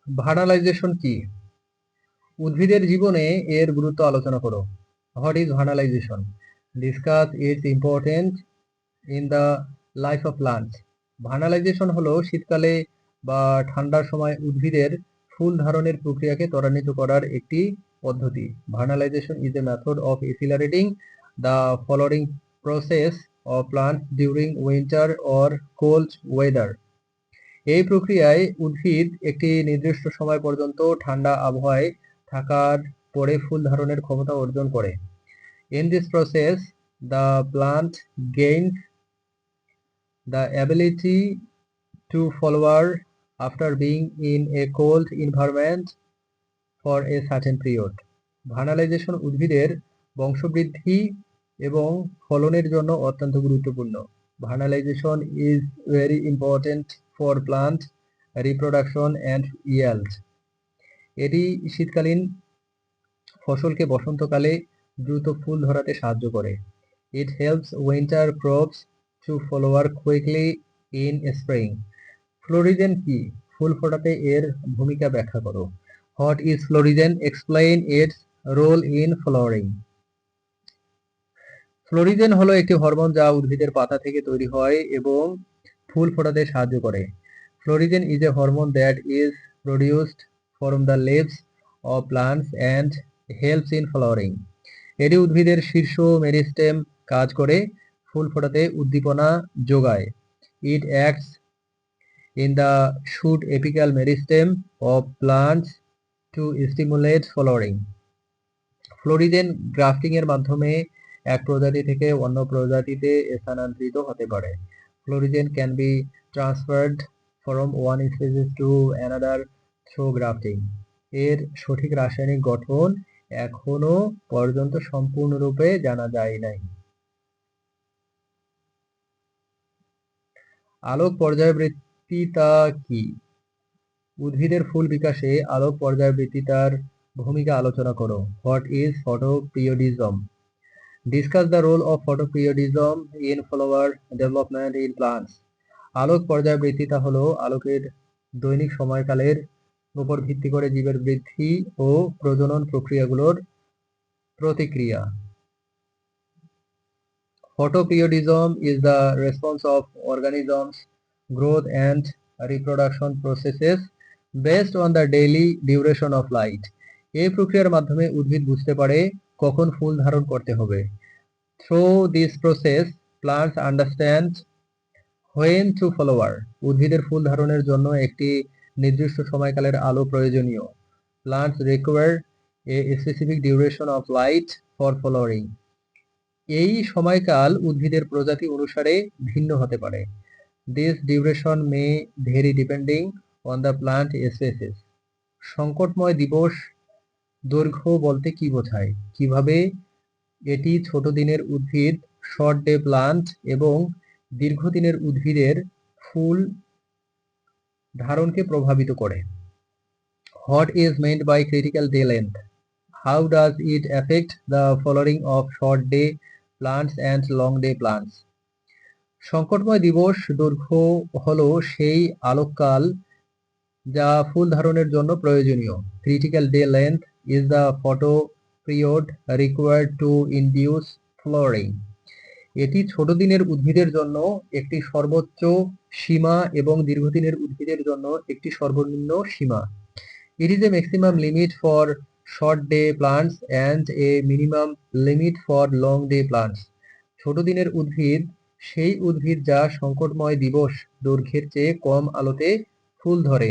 Vernalisation কি? উদ্ভিদের জীবনে এর গুরুত্ব আলোচনা করো। What is vernalization? Discuss its importance in the life of plants. Vernalization হলো শীতকালে বা ঠান্ডার সময় উদ্ভিদের ফুল ধারণের প্রক্রিয়াকে ত্বরান্বিত করার একটি পদ্ধতি। Vernalisation is a method of accelerating the following process of plants during winter or cold weather. এই প্রক্রিয়ায় উদ্ভিদ একটি নির্দিষ্ট সময় পর্যন্ত ঠান্ডা আবহাওয়ায় থাকার পরে ফুল ধারণের ক্ষমতা অর্জন করে। In this process, the plant gains the ability to flower after being in a cold environment for a certain period. Vernalization উদ্ভিদের বংশবৃদ্ধি এবং ফলনের জন্য অত্যন্ত গুরুত্বপূর্ণ। Vernalization is very important for plant reproduction and yield. এটি শীতকালীন ফসলকে বসন্তকালে দ্রুত ফুল ধরাতে সাহায্য করে। It helps winter crops to flower quickly in spring. Florigen কি? ফুল ফোটাতে এর ভূমিকা ব্যাখ্যা করো। What is florigen? Explain its role in flowering. Florigen হলো একটি হরমোন যা উদ্ভিদের পাতা থেকে তৈরি হয় এবং ফুল ফোটাতে সাহায্য করে। Florigen is a hormone that is produced from the leaves of plants and helps in flowering. এটি উদ্ভিদের শীর্ষ মেরিস্টেম কাজ করে ফুল ফোটাতে উদ্দীপনা যোগায়। It acts in the shoot apical meristem of plants to stimulate flowering. Florigen grafting এর মাধ্যমে এক প্রজাতি থেকে অন্য প্রজাতিতে স্থানান্তরিত হতে পারে। Florigen can be transferred from one species to another through grafting. এর সঠিক রাসায়নিক গঠন এখনো পর্যন্ত সম্পূর্ণরূপে জানা যায় নাই। আলোক পর্যায়বৃত্তিতা কি? উদ্ভিদের ফুল বিকাশে আলোক পর্যায়বৃত্তিতার ভূমিকা আলোচনা করো। What is photoperiodism? Discuss the role of photoperiodism in flower development in plants. আলোক পর্যায়বৃত্তিতা হলো আলোকের দৈনিক সময়কালের উপর ভিত্তি করে জীবের বৃদ্ধি ও প্রজনন প্রক্রিয়াগুলোর প্রতিক্রিয়া। Photoperiodism is the response of organisms' growth and reproduction processes based on the daily duration of light. এই প্রক্রিয়ার মাধ্যমে উদ্ভিদ বুঝতে পারে কখন ফুল ধারণ করতে হবে। Through this process, plants understand when to flower. উদ্ভিদের ফুল ধারণের জন্য একটি নির্দিষ্ট সময়কালের আলো প্রয়োজনীয়। Plants require a specific duration of light for flowering. এই সময়কাল উদ্ভিদের প্রজাতি অনুসারে ভিন্ন হতে পারে। This duration may vary depending on the plant species. সংকটময় দিবস দৈর্ঘ্য বলতে কি বোঝায়? কিভাবে এটি ছোট দিনের উদ্ভিদ শর্ট ডে প্লান্ট এবং দীর্ঘদিনের উদ্ভিদের ফুল ধারণকে প্রভাবিত করে। What is meant by critical day length? How does it affect the flowering of short day plants and long day plants? সংকটময় দিবস দৈর্ঘ্য হলো সেই আলোককাল যা ফুল ধারণের জন্য প্রয়োজনীয়। Critical day length is the photo period required to induce flowering. এটি ছোট দিনের উদ্ভিদের জন্য একটি সর্বোচ্চ সীমা এবং দীর্ঘদিনের উদ্ভিদের জন্য একটি সর্বনিম্ন সীমা। It is a maximum limit for short day plants and a minimum limit for long day plants. ছোট দিনের উদ্ভিদ সেই উদ্ভিদ যা সংকটময় দিবস দৈর্ঘ্যের চেয়ে কম আলোতে ফুল ধরে।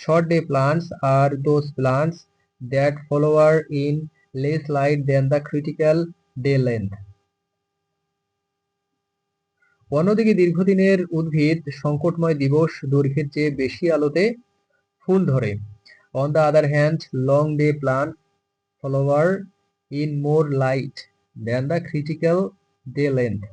Short day plants are those plants that flower in less light than the critical day length. অন্যদিকে দীর্ঘদিনের উদ্ভিদ সংকটময় দিবস দৈর্ঘ্যের চেয়ে বেশি আলোতে ফুল ধরে। On the other hand, long day plants flower in more light than the critical day length.